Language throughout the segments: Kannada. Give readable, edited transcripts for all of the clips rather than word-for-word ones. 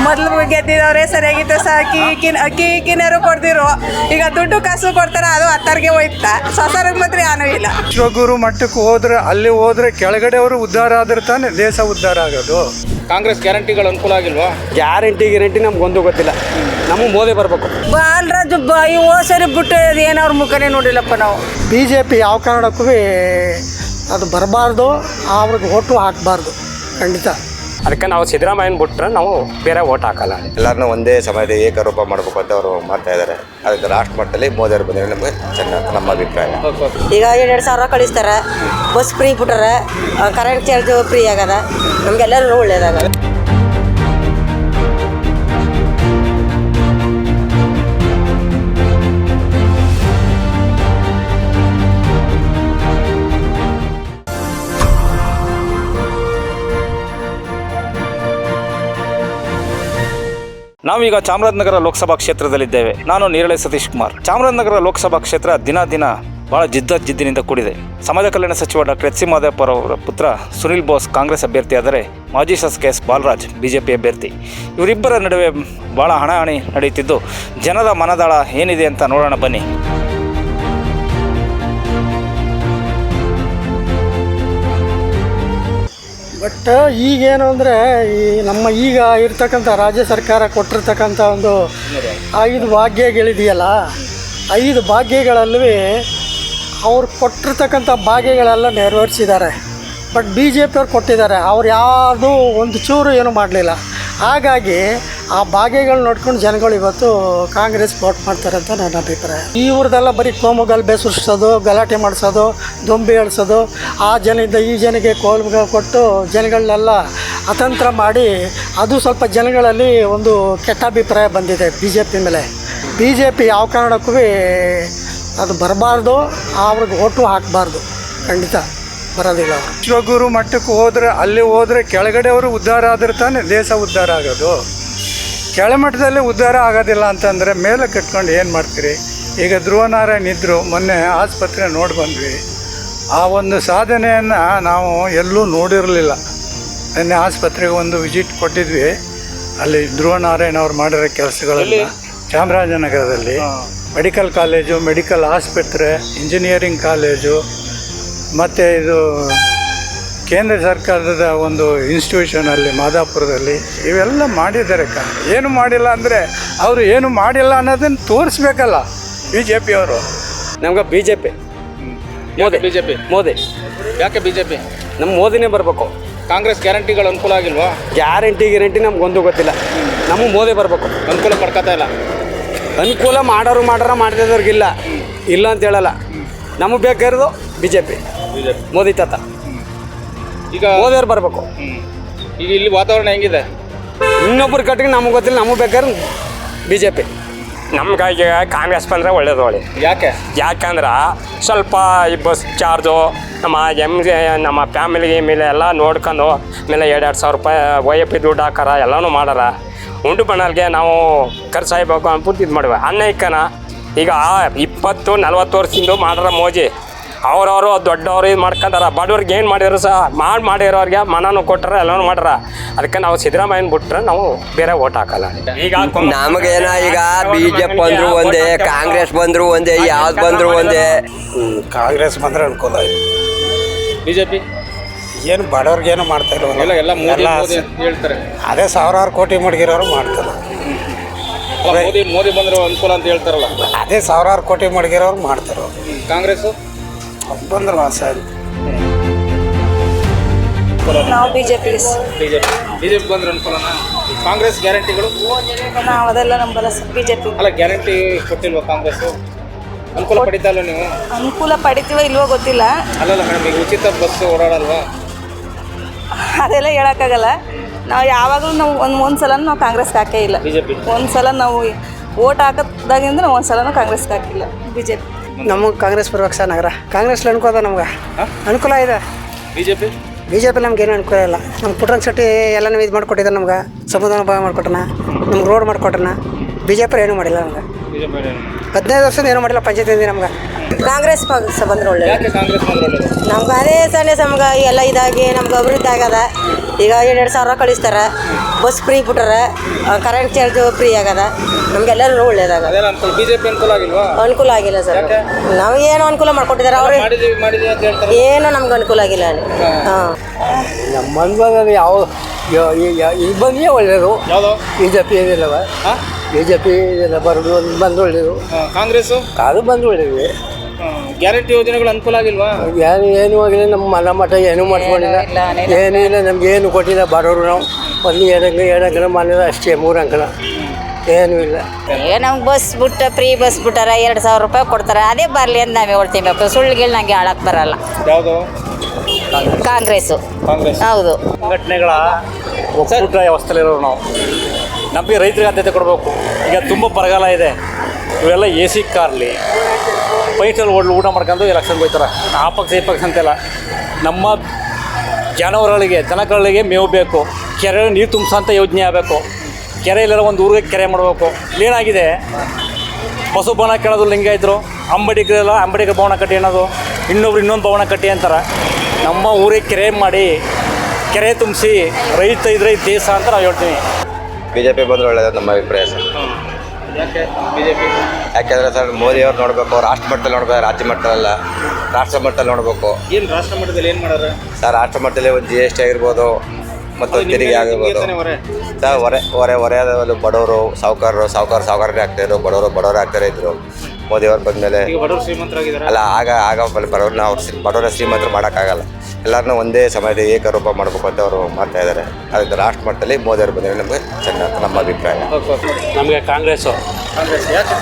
ಮೊದಲು ಗೆದ್ದಿದ್ದವ್ರೆ ಸರಿಯಾಗಿತ್ತು ಅಕ್ಕಿ ಕಿನ್ನರು ಕೊಡ್ದಿರು. ಈಗ ದುಡ್ಡು ಕಾಸು ಕೊಡ್ತಾರೆ, ಅದು ಹತ್ತರಿಗೆ ಹೋಯ್ತಾ, ಸೊಸರಿಗೆ ಮಾತ್ರ ಏನೂ ಇಲ್ಲ. ವಿಶ್ವಗುರು ಮಟ್ಟಕ್ಕೆ ಅಲ್ಲಿ ಹೋದ್ರೆ ಕೆಳಗಡೆ ಅವರು ಉದ್ಧಾರ ಆದ್ರೆ ತಾನೇ ದೇಶ ಉದ್ಧಾರ ಆಗೋದು. ಕಾಂಗ್ರೆಸ್ ಗ್ಯಾರಂಟಿಗಳು ಅನುಕೂಲ ಆಗಿಲ್ವಾ? ಗ್ಯಾರಂಟಿ ನಮ್ಗೊಂದು ಗೊತ್ತಿಲ್ಲ. ನಮಗೆ ಮೋದಿ ಬರಬೇಕು. ಬಾಲರಾಜ್ ಸರಿ ಬಿಟ್ಟು ಏನೋ ಅವ್ರ ಮುಖನೇ ನೋಡಿಲ್ಲಪ್ಪ ನಾವು. BJP ಯಾವ ಕಾರಣಕ್ಕೂ ಅದು ಬರಬಾರ್ದು, ಅವ್ರಿಗೆ ಓಟು ಹಾಕಬಾರ್ದು ಖಂಡಿತ. ಅದಕ್ಕೆ ನಾವು ಸಿದ್ದರಾಮಯ್ಯನ ಬಿಟ್ರೆ ನಾವು ಬೇರೆ ಓಟ್ ಹಾಕಲ್ಲ. ಎಲ್ಲರನ್ನೂ ಒಂದೇ ಸಮಯದ ಏಕರೂಪ ಮಾಡಬೇಕು ಅಂತ ಅವರು ಮಾಡ್ತಾ ಇದ್ದಾರೆ. ಅದಕ್ಕೆ ರಾಷ್ಟ್ರ ಮಟ್ಟದಲ್ಲಿ ಮೋದಿ ಅವರು ಬಂದರೆ ನಮಗೆ ಚೆನ್ನಾಗಿ ನಮ್ಮ ಅಭಿಪ್ರಾಯ. ಈಗ 2,000 ಕಳಿಸ್ತಾರೆ, ಬಸ್ ಫ್ರೀ ಬಿಟ್ಟಾರೆ, ಕರೆಂಟ್ ಚಾರ್ಜ್ ಫ್ರೀ ಆಗದ, ನಮಗೆಲ್ಲರೂ ಒಳ್ಳೇದಾಗದ. ನಾವೀಗ ಚಾಮರಾಜನಗರ ಲೋಕಸಭಾ ಕ್ಷೇತ್ರದಲ್ಲಿದ್ದೇವೆ. ನಾನು ನೇರಳೆ ಸತೀಶ್ ಕುಮಾರ್. ಚಾಮರಾಜನಗರ ಲೋಕಸಭಾ ಕ್ಷೇತ್ರ ದಿನ ಬಹಳ ಜಿದ್ದಿನಿಂದ ಕೂಡಿದೆ. ಸಮಾಜ ಕಲ್ಯಾಣ ಸಚಿವ ಡಾಕ್ಟರ್ ಎಚ್ ಸಿ ಮಹದೇವಪ್ಪರ ಅವರ ಪುತ್ರ ಸುನಿಲ್ ಬೋಸ್ ಕಾಂಗ್ರೆಸ್ ಅಭ್ಯರ್ಥಿಯಾದರೆ ಮಾಜಿ ಶಾಸಕ ಎಸ್ ಬಾಲರಾಜ್ BJP ಅಭ್ಯರ್ಥಿ. ಇವರಿಬ್ಬರ ನಡುವೆ ಭಾಳ ಹಣಾಹಣಿ ನಡೆಯುತ್ತಿದ್ದು ಜನರ ಮನದಾಳ ಏನಿದೆ ಅಂತ ನೋಡೋಣ ಬನ್ನಿ. ಬಟ್ ಈಗೇನು ಅಂದರೆ ನಮ್ಮ ಈಗ ಇರ್ತಕ್ಕಂಥ ರಾಜ್ಯ ಸರ್ಕಾರ ಕೊಟ್ಟಿರ್ತಕ್ಕಂಥ ಒಂದು 5 ಭಾಗ್ಯಗಳಿದೆಯಲ್ಲ, 5 ಭಾಗ್ಯಗಳಲ್ಲಿ ಅವ್ರು ಕೊಟ್ಟಿರ್ತಕ್ಕಂಥ ಭಾಗ್ಯಗಳೆಲ್ಲ ನೆರವೇರಿಸಿದ್ದಾರೆ. ಬಟ್ BJP ಅವ್ರು ಕೊಟ್ಟಿದ್ದಾರೆ, ಅವ್ರು ಯಾವುದೂ ಒಂದು ಚೂರು ಏನೂ ಮಾಡಲಿಲ್ಲ. ಹಾಗಾಗಿ ಆ ಭಾಗ್ಯಗಳು ನೋಡ್ಕೊಂಡು ಜನಗಳು ಇವತ್ತು ಕಾಂಗ್ರೆಸ್ ವೋಟ್ ಮಾಡ್ತಾರೆ ಅಂತ ನನ್ನ ಅಭಿಪ್ರಾಯ. ಇವ್ರದ್ದೆಲ್ಲ ಬರೀ ಕೋಮುಗಲಭೆ ಸೃಷ್ಟಿಸೋದು, ಗಲಾಟೆ ಮಾಡಿಸೋದು, ದೊಂಬಿ ಎಳ್ಸೋದು, ಆ ಜನದಿಂದ ಈ ಜನಕ್ಕೆ ಕೋಲು ಕೊಟ್ಟು ಜನಗಳನ್ನೆಲ್ಲ ಅತಂತ್ರ ಮಾಡಿ, ಅದು ಸ್ವಲ್ಪ ಜನಗಳಲ್ಲಿ ಒಂದು ಕೆಟ್ಟ ಅಭಿಪ್ರಾಯ ಬಂದಿದೆ BJP ಮೇಲೆ. BJP ಯಾವ ಕಾರಣಕ್ಕೂ ಅದು ಬರಬಾರ್ದು, ಅವ್ರಿಗೆ ಓಟು ಹಾಕಬಾರ್ದು, ಖಂಡಿತ ಬರೋದಿಲ್ಲ. ವಿಶ್ವಗುರು ಮಟ್ಟಕ್ಕೆ ಅಲ್ಲಿ ಹೋದ್ರೆ ಕೆಳಗಡೆ ಅವರು ಉದ್ಧಾರ ಆದ್ರೆ ತಾನೇ ದೇಶ ಉದ್ಧಾರ ಆಗೋದು. ಕೆಳಮಟ್ಟದಲ್ಲಿ ಉದ್ಧಾರ ಆಗೋದಿಲ್ಲ ಅಂತಂದರೆ ಮೇಲೆ ಕಟ್ಕೊಂಡು ಏನು ಮಾಡ್ತೀರಿ? ಈಗ ಧ್ರುವನಾರಾಯಣ್ ಇದ್ದರು, ಮೊನ್ನೆ ಆಸ್ಪತ್ರೆ ನೋಡಿ ಬಂದ್ವಿ. ಆ ಒಂದು ಸಾಧನೆಯನ್ನು ನಾವು ಎಲ್ಲೂ ನೋಡಿರಲಿಲ್ಲ. ನಿನ್ನೆ ಆಸ್ಪತ್ರೆಗೆ ಒಂದು ವಿಸಿಟ್ ಕೊಟ್ಟಿದ್ವಿ. ಅಲ್ಲಿ ಧ್ರುವನಾರಾಯಣ್ ಅವ್ರು ಮಾಡಿರೋ ಕೆಲಸಗಳಲ್ಲಿ ಚಾಮರಾಜನಗರದಲ್ಲಿ ಮೆಡಿಕಲ್ ಕಾಲೇಜು, ಮೆಡಿಕಲ್ ಆಸ್ಪತ್ರೆ, ಇಂಜಿನಿಯರಿಂಗ್ ಕಾಲೇಜು, ಮತ್ತು ಇದು ಕೇಂದ್ರ ಸರ್ಕಾರದ ಒಂದು ಇನ್ಸ್ಟಿಟ್ಯೂಷನಲ್ಲಿ ಮಾದಾಪುರದಲ್ಲಿ ಇವೆಲ್ಲ ಮಾಡಿದ್ದಾರೆ. ಏನು ಮಾಡಿಲ್ಲ ಅಂದರೆ ಅವರು ಏನು ಮಾಡಿಲ್ಲ ಅನ್ನೋದನ್ನು ತೋರಿಸ್ಬೇಕಲ್ಲ BJP ಅವರು. ನಮ್ಗೆ BJP ಮೋದಿ. ಯಾಕೆ BJP? ನಮ್ಮ ಮೋದಿನೇ ಬರಬೇಕು. ಕಾಂಗ್ರೆಸ್ ಗ್ಯಾರಂಟಿಗಳು ಅನುಕೂಲ ಆಗಿಲ್ವಾ? ಗ್ಯಾರಂಟಿ ನಮ್ಗೊಂದು ಗೊತ್ತಿಲ್ಲ. ನಮಗೆ ಮೋದಿ ಬರಬೇಕು. ಅನುಕೂಲ ಪಡ್ಕೊತಾ ಇಲ್ಲ. ಅನುಕೂಲ ಮಾಡ್ತಿದ್ದವ್ರಿಗಿಲ್ಲ, ಇಲ್ಲ ಅಂತ ಹೇಳಲ್ಲ. ನಮಗೆ ಬೇಕಾಗಿರೋದು BJP ಮೋದಿ ತಾತ. ಈಗ ಮೋದಿಯವ್ರು ಬರಬೇಕು. ಈಗ ಇಲ್ಲಿ ವಾತಾವರಣ ಹೆಂಗಿದೆ? ಇನ್ನೊಬ್ಬರು ಕಟ್ಟಿಗೆ ನಮಗೆ ಗೊತ್ತಿಲ್ಲ. ನಮಗೆ ಬೇಕಾದ್ರೆ BJP. ನಮ್ಗೆ ಈಗ ಕಾಂಗ್ರೆಸ್ ಬಂದರೆ ಒಳ್ಳೇದು. ಯಾಕಂದ್ರೆ ಸ್ವಲ್ಪ ಈ ಬಸ್ ಚಾರ್ಜು ನಮ್ಮ ಫ್ಯಾಮಿಲಿಗೆ ಮೇಲೆ ಎಲ್ಲ ನೋಡ್ಕೊಂಡು ಮೇಲೆ 2,000 ರೂಪಾಯಿ OAP ದುಡ್ಡು ಹಾಕಾರ ಎಲ್ಲನೂ ಮಾಡಾರ. ಉಂಡು ಬಣ್ಣಲ್ಗೆ ನಾವು ಖರ್ಚಾಗಬೇಕು ಅಂದ್ಬಿಟ್ಟು ಇದು ಮಾಡುವೆ. ಅನ್ನೈಕನ ಈಗ 20-40 ವರ್ಷದಿಂದ ಮಾಡ್ರ ಮೋಜಿ. ಅವ್ರವರು ದೊಡ್ಡವರು ಇದು ಮಾಡ್ಕೊಂಡಾರ. ಬಡವ್ರಿಗೆ ಏನು ಮಾಡಿದ್ರು ಸಹ ಮಾಡಿರೋರಿಗೆ ಮನನೂ ಕೊಟ್ಟಾರ, ಎಲ್ಲನೂ ಮಾಡ್ಯಾರ. ಅದಕ್ಕೆ ನಾವು ಸಿದ್ದರಾಮಯ್ಯನ ಬಿಟ್ರೆ ನಾವು ಬೇರೆ ಓಟ್ ಹಾಕಲ್ಲ. ಈಗ ನಮಗೇನ ಈಗ BJP ಬಂದ್ರು ಒಂದೇ, ಕಾಂಗ್ರೆಸ್ ಬಂದ್ರು ಒಂದೇ, ಯಾವ್ದು ಬಂದ್ರು ಒಂದೇ. ಕಾಂಗ್ರೆಸ್ ಬಂದರೆ ಅನುಕೂಲ ಇದೆ. BJP ಏನು ಬಡವ್ರಿಗೇನು ಮಾಡ್ತಾ ಇಲ್ಲ. ಎಲ್ಲ ಹೇಳ್ತಾರೆ. ಅದೇ 1,000 ಕೋಟಿ ಮಡಗಿರೋರು ಮಾಡ್ತಾರೆ. ಮೋದಿ ಬಂದ್ರೆ ಅನುಕೂಲ ಅಂತ ಹೇಳ್ತಾರಲ್ಲ, ಅದೇ 1,000 ಕೋಟಿ ಮಡಗಿರೋರು ಮಾಡ್ತಾರೆ. ಕಾಂಗ್ರೆಸ್ ಬಂದ್ರೆ ಸರಿ. ನಾವು BJP ಬಂದ್ರೆ ಅನುಕೂಲನಾ? ಕಾಂಗ್ರೆಸ್ ಗ್ಯಾರಂಟಿಗಳು ನಾವು ಅದೆಲ್ಲ ನಂಬಲ್ಲ. BJP ಅಲ್ಲ, ಗ್ಯಾರಂಟಿ ಕೊಟ್ಟಿಲ್ವಾ ಕಾಂಗ್ರೆಸ್? ಅನುಕೂಲ ಪಡಿತಾ ಇಲ್ಲ ನೀವು? ಅನುಕೂಲ ಪಡಿತೀವೋ ಇಲ್ವೋ ಗೊತ್ತಿಲ್ಲ. ಅಲ್ಲಲ್ಲ ಮೇಡಮ್, ಈಗ ಉಚಿತ ಬಸ್ ಓಡಾಡಲ್ವಾ? ಅದೆಲ್ಲ ಹೇಳೋಕ್ಕಾಗಲ್ಲ. ನಾವು ಯಾವಾಗಲೂ ನಾವು ಒಂದ್ಸಲ ನಾವು ಕಾಂಗ್ರೆಸ್ಗೆ ಹಾಕೇ ಇಲ್ಲ. BJP ಒಂದ್ಸಲ ನಾವು ಓಟ್ ಹಾಕೋದಾಗಿಂದ ನಾವು ಒಂದ್ಸಲನೂ ಕಾಂಗ್ರೆಸ್ಗೆ ಹಾಕಿಲ್ಲ. BJP ನಮಗೆ ಕಾಂಗ್ರೆಸ್ ಬರ್ಬೇಕು ಸರ್. ನಗರ ಕಾಂಗ್ರೆಸ್ಲಿ ಅನುಕೂಲ, ನಮ್ಗೆ ಅನುಕೂಲ ಇದೆ. BJP ನಮ್ಗೇನು ಅನುಕೂಲ ಇಲ್ಲ. ನಮ್ಮ ಪುಟ್ರಂಗ ಶೆಟ್ಟಿ ಎಲ್ಲನೂ ಇದು ಮಾಡಿಕೊಟ್ಟಿದ್ದಾರೆ. ನಮ್ಗೆ ಸಮುದಾಯ ಭಾಗ ಮಾಡಿಕೊಟ್ಟನ, ನಮ್ಗೆ ರೋಡ್ ಮಾಡಿಕೊಟ್ಟನ. BJP ಏನೂ ಮಾಡಿಲ್ಲ ನಮ್ಗೆ. 15 ವರ್ಷದಿಂದ ಏನೂ ಮಾಡಿಲ್ಲ ಪಂಚಾಯತಿಂದ ನಮ್ಗೆ. ಕಾಂಗ್ರೆಸ್ ಪಕ್ಷ ಬಂದ್ರೆ ಒಳ್ಳೇದು. ಯಾಕೆ ಕಾಂಗ್ರೆಸ್ ಬಂದ್ರೆ ಒಳ್ಳೇದು? ನಮ್ಗೆ ಅದೇ ಸಣ್ಣ ನಮ್ಗೆ ಎಲ್ಲ ಇದಾಗಿ ನಮ್ಗೆ ಅಭಿವೃದ್ಧಿ ಆಗದ. ಈಗ 2 ಸಾವಿರ ಕಳಿಸ್ತಾರೆ, ಬಸ್ ಫ್ರೀ ಬಿಟ್ಟಾರೆ, ಕರೆಂಟ್ ಚಾರ್ಜ್ ಫ್ರೀ ಆಗದ. ನಮ್ಗೆಲ್ಲರೂ ಒಳ್ಳೇದಾಗದ. ಅದೆಲ್ಲ ಅನುಕೂಲ. ಬಿಜೆಪಿ ಅನುಕೂಲ ಆಗಿಲ್ವಾ? ಅನುಕೂಲ ಆಗಿಲ್ಲ ಸರ್. ನಾವು ಏನು ಅನುಕೂಲ ಮಾಡ್ಕೊಟ್ಟಿದ್ದಾರೆ ಅವ್ರು, ಮಾಡಿದೀವಿ ಅಂತ ಹೇಳ್ತಾರೆ. ಏನು ನಮ್ಗೆ ಅನುಕೂಲ ಆಗಿಲ್ಲ ಅಲ್ಲಿ. ಹಾಂ, ನಮ್ಮ ಅನುಭವದಲ್ಲಿ ಯಾವ ಇದು ಬಂದೇ ಒಳ್ಳೆಯದು. ಯಾವುದು? ಬಿ ಜೆ ಪಿ ಏನಿಲ್ಲವ, ಬಿ ಜೆ ಪಿ ಬರೋದು ಬಂದು ಒಳ್ಳೆಯದು, ಕಾಂಗ್ರೆಸ್ ಅದು ಬಂದು ಒಳ್ಳೆಯದು. ಗ್ಯಾರಂಟಿ ಯೋಜನೆಗಳು ಅನುಕೂಲ ಆಗಿಲ್ವಾ? ಏನು ಆಗಿಲ್ಲ, ನಮ್ಮ ಮನ ಮಠ ಏನೂ ಮಾಡ್ಕೊಂಡಿಲ್ಲ, ಏನೂ ಇಲ್ಲ, ನಮ್ಗೆ ಏನು ಕೊಟ್ಟಿಲ್ಲ. ಬರೋರು ನಾವು ಒಂದು 2 ಅಂಕಣ ಮನೇಲಿ ಅಷ್ಟೇ, 3 ಅಂಕಣ ಏನೂ ಇಲ್ಲ. ನಮ್ಗೆ ಬಸ್ ಫ್ರೀ ಬಸ್ ಬಿಟ್ಟಾರ, 2 ಸಾವಿರ ರೂಪಾಯಿ ಕೊಡ್ತಾರೆ. ಅದೇ ಬರಲಿ ಅಂತ ನಾವೇ ಹೇಳ್ತೀವಿ. ಸುಳ್ಳುಗಳು ನಂಗೆ ಆಳಕ್ಕೆ ಬರಲ್ಲ. ಯಾವುದು? ಕಾಂಗ್ರೆಸ್ಸು. ಹೌದು. ಸಂಘಟನೆಗಳ ಒಕ್ಕೂಟ ವ್ಯವಸ್ಥೆಯಲ್ಲಿರೋರು ನಾವು. ನಮಗೆ ರೈತರಿಗೆ ಆದ್ಯತೆ ಕೊಡಬೇಕು. ಈಗ ತುಂಬ ಬರಗಾಲ ಇದೆ, ಇವೆಲ್ಲ ಎ ಸಿ ಕಾರ್ಲಿ ಪೈಸಲ್ಲಿ ಊಟ ಮಾಡ್ಕೊಂಡು ಎಲೆಕ್ಷನ್ ಹೋಗ್ತಾರೆ. ಆ ಪಕ್ಷ ಈ ಪಕ್ಷ ಅಂತೆಲ್ಲ. ನಮ್ಮ ಜಾನುವಾರುಗಳಿಗೆ, ದನಗಳಿಗೆ ಮೇವು ಬೇಕು, ಕೆರೆ ನೀರು ತುಂಬಿಸೋಂಥ ಯೋಜನೆ ಆಗಬೇಕು. ಕೆರೆ ಇಲ್ಲೆಲ್ಲ ಒಂದು ಊರಿಗೆ ಕೆರೆ ಮಾಡಬೇಕು. ಇಲ್ಲೇನಾಗಿದೆ, ಪಶು ಭವನ ಕೇಳೋದು ಲಿಂಗಾಯತರು, ಅಂಬೇಡ್ಕರೆಲ್ಲ ಅಂಬೇಡ್ಕರ್ ಭವನ ಕಟ್ಟಿ ಅನ್ನೋದು, ಇನ್ನೊಂದು ಭವನ ಕಟ್ಟಿ ಅಂತಾರೆ. ನಮ್ಮ ಊರಿಗೆ ಕೆರೆ ಮಾಡಿ, ಕೆರೆ ತುಂಬಿಸಿ, ರೈತ ಇದ್ರೆ ದೇಶ ಅಂತ ನಾವು ಹೇಳ್ತೀವಿ. ಬಿ ಜೆ ಪಿ ಬಂದರೆ ಒಳ್ಳೆಯದು ನಮ್ಮ ಅಭಿಪ್ರಾಯ ಸರ್. ಯಾಕೆ ಬಿಜೆಪಿ? ಯಾಕೆಂದರೆ ಸರ್ ಮೋದಿಯವ್ರು ನೋಡಬೇಕು, ರಾಷ್ಟ್ರ ಮಟ್ಟದಲ್ಲಿ ನೋಡಬೇಕು, ರಾಜ್ಯ ಮಟ್ಟದಲ್ಲ, ರಾಷ್ಟ್ರ ಮಟ್ಟದಲ್ಲಿ ನೋಡಬೇಕು. ಏನು ರಾಷ್ಟ್ರ ಮಟ್ಟದಲ್ಲಿ ಏನು ಮಾಡೋರು ಸರ್? ರಾಷ್ಟ್ರ ಮಟ್ಟದಲ್ಲಿ ಒಂದು GST ಆಗಿರ್ಬೋದು, ಮತ್ತು ತೆರಿಗೆ ಆಗಿರ್ಬೋದು ಸರ್. ಹೊರೆ ಆದವರು ಬಡವರು ಸಾವುಕಾರರೇ ಆಗ್ತಾಯಿದ್ರು, ಬಡವರು ಆಗ್ತಾರೇ ಇದ್ರು. ಮೋದಿಯವ್ರು ಬಂದಮೇಲೆ ಬಡವರು ಶ್ರೀಮಂತರಾಗಿದ್ದಾರೆ ಅಲ್ಲ, ಆಗ ಬಡವ್ರನ್ನ ಬಡವರ ಶ್ರೀಮಂತರು ಮಾಡೋಕ್ಕಾಗಲ್ಲ. ಎಲ್ಲರನ್ನೂ ಒಂದೇ ಸಮಯದ ಏಕರೂಪ ಮಾಡಬೇಕು ಅಂತ ಅವರು ಮಾಡ್ತಾ ಇದ್ದಾರೆ. ಅದಕ್ಕೆ ರಾಷ್ಟ್ರ ಮಟ್ಟದಲ್ಲಿ ಮೋದಿಯವರು ಬಂದರೆ ನಮಗೆ ಚೆನ್ನಾಗಿ ನಮ್ಮ ಅಭಿಪ್ರಾಯ. ನಮಗೆ ಕಾಂಗ್ರೆಸ್ಸು. ಯಾಕೆ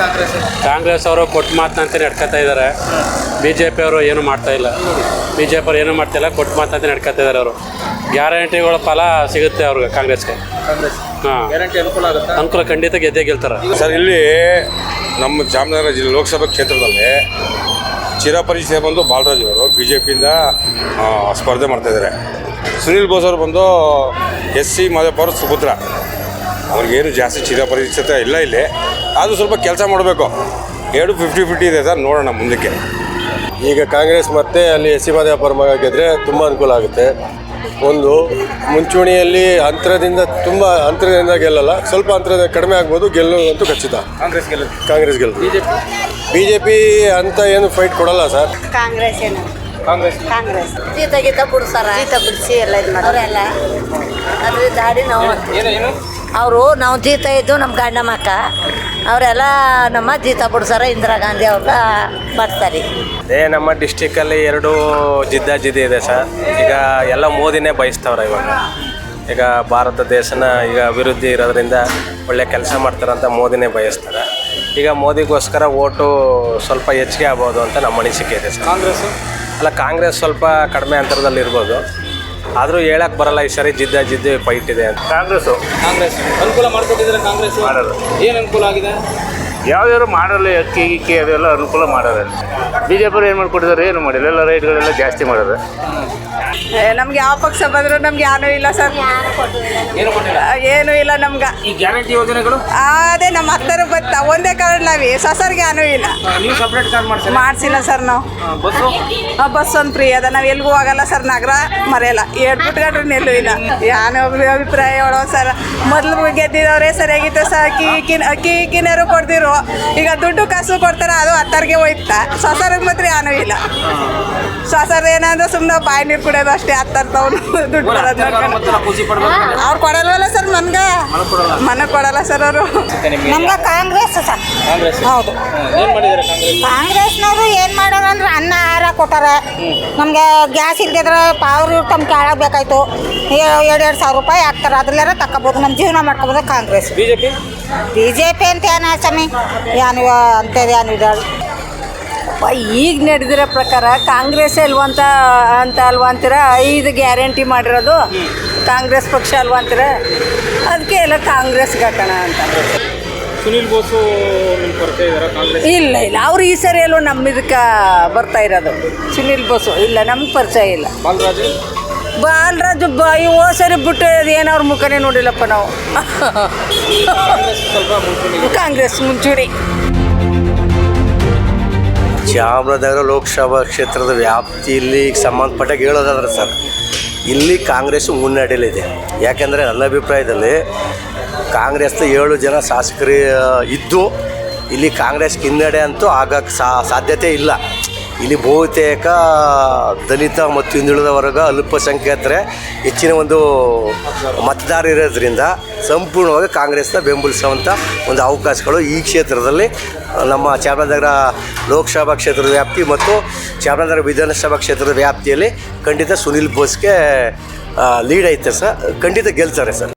ಕಾಂಗ್ರೆಸ್ ಅವರು ಕೊಟ್ಟು ಮಾತಂತೆ ನಡ್ಕೊತಾ ಇದ್ದಾರೆ. ಬಿ ಜೆ ಪಿ ಅವರು ಏನು ಮಾಡ್ತಾ ಇಲ್ಲ. ಬಿ ಜೆ ಪಿ ಅವರು ಏನೂ ಮಾಡ್ತಾಯಿಲ್ಲ, ಕೊಟ್ಟು ಮಾತಂತೆ ನಡ್ಕೊತಾ ಇದ್ದಾರೆ. ಅವರು ಗ್ಯಾರಂಟಿಗಳ ಫಲ ಸಿಗುತ್ತೆ ಅವ್ರಿಗೆ, ಕಾಂಗ್ರೆಸ್ಗೆ. ಹಾಂ, ಗ್ಯಾರಂಟಿ ಅನುಕೂಲ ಆಗುತ್ತಾ? ಅನುಕೂಲ ಖಂಡಿತ ಗೆದ್ದೇ ಗೆಲ್ತಾರೆ. ಸರ್, ಇಲ್ಲಿ ನಮ್ಮ ಚಾಮರಾಜನಗರ ಜಿಲ್ಲೆ ಲೋಕಸಭಾ ಕ್ಷೇತ್ರದಲ್ಲಿ ಚಿರಪರಿಚಯ ಬಂದು ಬಾಲರಾಜ್ ಅವರು ಬಿ.ಜೆ. ಪಿಯಿಂದ ಸ್ಪರ್ಧೆ ಮಾಡ್ತಾಯಿದ್ದಾರೆ. ಸುನೀಲ್ ಬೋಸ್ ಅವರು ಬಂದು SC ಮಾದೇವಪ್ಪ ಅವರು ಸುಪುತ್ರ. ಅವ್ರಿಗೇನು ಜಾಸ್ತಿ ಚಿರಪರಿಚಿತ ಇಲ್ಲ ಇಲ್ಲಿ, ಆದರೂ ಸ್ವಲ್ಪ ಕೆಲಸ ಮಾಡಬೇಕು. 50-50 ಇದೆ ಸರ್, ನೋಡೋಣ ಮುಂದಕ್ಕೆ. ಈಗ ಕಾಂಗ್ರೆಸ್ ಮತ್ತು ಅಲ್ಲಿ SC ಮಾದೇವಪ್ಪ ಅವ್ರ ಮಗ ಗೆದ್ದರೆ ತುಂಬ ಅನುಕೂಲ ಆಗುತ್ತೆ. ಒಂದು ಮುಂಚೂಣಿಯಲ್ಲಿ ಅಂತರದಿಂದ ಗೆಲ್ಲಲ್ಲ, ಸ್ವಲ್ಪ ಅಂತರ ಕಡಿಮೆ ಆಗ್ಬೋದು. ಗೆಲ್ಲುವಂತೂ ಖಚಿತ ಕಾಂಗ್ರೆಸ್ ಗೆಲ್ಲುತ್ತೆ. BJP ಅಂತ ಏನು ಫೈಟ್ ಕೊಡಲ್ಲ ಸರ್. ಕಾಂಗ್ರೆಸ್ ಕಾಂಗ್ರೆಸ್ ಜೀತ ಬಿಡ್ಸಾರ, ಜೀತ ಬಿಡಿಸಿ ಎಲ್ಲ ಇದು ಮಾಡೋರೆಲ್ಲ ಅದ್ರ ದಾಡಿ ನಾವು ಏನು ನಾವು ಜೀತ ಇದ್ದು ನಮ್ಮ ಗಂಡ ಮಕ್ಕ ಅವರೆಲ್ಲ ನಮ್ಮ ಜೀತ ಬಿಡ್ಸಾರ. ಇಂದಿರಾ ಗಾಂಧಿ ಅವ್ರ ಬರ್ತಾರೆ. ನಮ್ಮ ಡಿಸ್ಟಿಕಲ್ಲಿ 2 ಜಿದ್ದಾಜಿದ್ದಿ ಇದೆ ಸರ್. ಈಗ ಎಲ್ಲ ಮೋದಿನೇ ಬಯಸ್ತವ್ರೆ. ಈಗ ಭಾರತ ದೇಶನ ಈಗ ಅಭಿವೃದ್ಧಿ ಇರೋದ್ರಿಂದ ಒಳ್ಳೆ ಕೆಲಸ ಮಾಡ್ತಾರಂತ ಮೋದಿನೇ ಬಯಸ್ತಾರೆ. ಈಗ ಮೋದಿಗೋಸ್ಕರ ಓಟು ಸ್ವಲ್ಪ ಹೆಚ್ಚಿಗೆ ಆಗ್ಬೋದು ಅಂತ ನಮ್ಮ ಅನಿಸಿಕೆ ಇದೆ ಸರ್. ಕಾಂಗ್ರೆಸ್ ಸ್ವಲ್ಪ ಕಡಿಮೆ ಅಂತರದಲ್ಲಿ ಇರ್ಬೋದು, ಆದರೂ ಹೇಳಕ್ಕೆ ಬರಲ್ಲ. ಈ ಸರಿ ಜಿದ್ದಿ ಫೈಟ್ ಇದೆ ಅಂತ. ಕಾಂಗ್ರೆಸ್ ಅನುಕೂಲ ಮಾಡಿಕೊಟ್ಟಿದ್ದಾರೆ. ಕಾಂಗ್ರೆಸ್ ಮಾಡೋದು ಏನು ಅನುಕೂಲ ಆಗಿದೆ? ಯಾವ್ಯಾರು ಮಾಡಲ್ಲ, ಅಕ್ಕಿ ಅದೆಲ್ಲ ಅನುಕೂಲ ಮಾಡೋದು. BJP ಅವ್ರು ಏನು ಮಾಡಿಕೊಟ್ಟಿದ್ದಾರೆ? ಏನು ಮಾಡಿಲ್ಲ. ಎಲ್ಲ ರೈಟ್ಗಳೆಲ್ಲ ಜಾಸ್ತಿ ಮಾಡೋದು. ನಮ್ಗೆ ಯಾವ ಪಕ್ಷ ಬಂದರೂ ನಮ್ಗೆ ಏನೂ ಇಲ್ಲ ಸರ್. ಏನು ಕೊಟ್ಟಿಲ್ಲ? ಏನೂ ಇಲ್ಲ ನಮ್ಗೆ. ಈ ಗ್ಯಾರಂಟಿ ಯೋಜನೆಗಳು ಅದೇ ನಮ್ಮ ಹತ್ತರ ಬತ್ತ ಒಂದೇ ಕಾರ್ಡ್ ನಾವೇ ಸೊಸರಿಗೆ ಏನೂ ಇಲ್ಲ. ನೀವು ಸಪ್ರೇಟ್ ಕಾರ್ಡ್ ಮಾಡಿಸಿಲ್ಲ ಸರ್ ನಾವು. ಬಸ್ ಒಂದು ಫ್ರೀ ಅದ. ನಾವು ಎಲ್ಗೂ ಹೋಗಲ್ಲ ಸರ್, ನಗರ ಮರೆಯಲ್ಲ. ಬಿಟ್ಕೊಂಡ್ರೆ ನೆಲ್ಲೂ ಇಲ್ಲ. ಏನೋ ಅಭಿಪ್ರಾಯ ಹೇಳೋ ಸರ್. ಮೊದಲು ಗೆದ್ದಿದ್ದವರೇ ಸರಿಯಾಗಿತ್ತು ಸರ್. ಅಕ್ಕಿನಾರು ಕೊಡ್ದಿರು. ಈಗ ದುಡ್ಡು ಕಾಸು ಕೊಡ್ತಾರೆ, ಅದು ಹತ್ತರಿಗೆ ಹೋಯ್ತಾ. ಸೊಸರಿಗೆ ಮಾತ್ರ ಏನೂ ಇಲ್ಲ. ಸೊಸರು ಏನಂದ್ರೆ ಸುಮ್ಮನೆ ಬಾಯಿ ನೀರು ಕುಡಿಯೋದು ಅಷ್ಟೇ. ಹತ್ತರ್ತವ್ರು ದುಡ್ಡು ಅವ್ರು ಕೊಡಲ್ವಲ್ಲ ಸರ್. ಮನಗೆ ಕೊಡಲ್ಲ ಸರ್ ಅವರು. ನಮ್ಗೆ ಕಾಂಗ್ರೆಸ್ ಸರ್. ಹೌದು, ಕಾಂಗ್ರೆಸ್ನವರು ಏನು ಮಾಡೋರು ಅಂದ್ರೆ ಅನ್ನ ಆಹಾರ ಕೊಟ್ಟಾರ. ನಮಗೆ ಗ್ಯಾಸ್ ಇಲ್ದಿದ್ರೆ ಅವ್ರು ತಮ್ಮ ಕೆಳಗೆ ಬೇಕಾಯ್ತು. 2 ಸಾವಿರ ರೂಪಾಯಿ ಹಾಕ್ತಾರೆ, ಅದ್ರಲ್ಲಾರ ತಗೋಬೋದು, ನಮ್ಮ ಜೀವನ ಮಾಡ್ಕೋಬೋದು. ಕಾಂಗ್ರೆಸ್ BJP ಅಂತ ಏನು ಸ್ವಾಮಿ, ಏನು ಅಂತೇನು ಇದ್ದಾಳೆ. ಈಗ ನಡೆದಿರೋ ಪ್ರಕಾರ ಕಾಂಗ್ರೆಸ್ ಅಲ್ವಂತ ಅಲ್ವಾ ಅಂತೀರ. 5 ಗ್ಯಾರಂಟಿ ಮಾಡಿರೋದು ಕಾಂಗ್ರೆಸ್ ಪಕ್ಷ ಅಲ್ವಾ ಅಂತೀರ. ಅದಕ್ಕೆ ಎಲ್ಲ ಕಾಂಗ್ರೆಸ್ಗೆ ಹಾಕೋಣ ಅಂತ. ಸುನೀಲ್ ಬೋಸು ಪರಿಚಯ ಇದ್ದಾರೆ ಕಾಂಗ್ರೆಸ್? ಇಲ್ಲ ಅವ್ರು ಈ ಸರಿ ಎಲ್ಲೋ ನಮ್ಮ ಇದಕ್ಕೆ ಬರ್ತಾ ಇರೋದು. ಸುನೀಲ್ ಬೋಸು ಇಲ್ಲ, ನಮ್ಗೆ ಪರಿಚಯ ಇಲ್ಲ. ಬಾಲರಾಜು ಓ ಸರಿ ಬಿಟ್ಟು ಏನು ಅವ್ರ ಮುಖನೇ ನೋಡಿಲ್ಲಪ್ಪ ನಾವು. ಕಾಂಗ್ರೆಸ್ ಮುಂಚೂಣಿ. ಚಾಮರಾಜನಗರ ಲೋಕಸಭಾ ಕ್ಷೇತ್ರದ ವ್ಯಾಪ್ತಿಯಲ್ಲಿ ಸಂಬಂಧಪಟ್ಟಾಗ ಹೇಳೋದಾದ್ರೆ ಸರ್, ಇಲ್ಲಿ ಕಾಂಗ್ರೆಸ್ ಮುನ್ನಡೆಯಲ್ಲಿದೆ. ಯಾಕೆಂದರೆ ನನ್ನ ಅಭಿಪ್ರಾಯದಲ್ಲಿ ಕಾಂಗ್ರೆಸ್ನ 7 ಜನ ಶಾಸಕರು ಇದ್ದು ಇಲ್ಲಿ ಕಾಂಗ್ರೆಸ್ ಹಿನ್ನಡೆ ಅಂತೂ ಆಗಕ್ಕೆ ಸಾಧ್ಯತೆ ಇಲ್ಲ. ಇಲ್ಲಿ ಬಹುತೇಕ ದಲಿತ ಮತ್ತು ಹಿಂದುಳಿದ ವರ್ಗ, ಅಲ್ಪಸಂಖ್ಯಾತರೇ ಹೆಚ್ಚಿನ ಒಂದು ಮತದಾರ ಇರೋದ್ರಿಂದ ಸಂಪೂರ್ಣವಾಗಿ ಕಾಂಗ್ರೆಸ್ನ ಬೆಂಬಲಿಸುವಂಥ ಒಂದು ಅವಕಾಶಗಳು ಈ ಕ್ಷೇತ್ರದಲ್ಲಿ ನಮ್ಮ ಚಾಮರಾಜನಗರ ಲೋಕಸಭಾ ಕ್ಷೇತ್ರದ ವ್ಯಾಪ್ತಿ ಮತ್ತು ಚಾಮರಾಜನಗರ ವಿಧಾನಸಭಾ ಕ್ಷೇತ್ರದ ವ್ಯಾಪ್ತಿಯಲ್ಲಿ ಖಂಡಿತ ಸುನಿಲ್ ಬೋಸ್ಗೆ ಲೀಡ್ ಐತೆ ಸರ್. ಖಂಡಿತ ಗೆಲ್ತಾರೆ ಸರ್.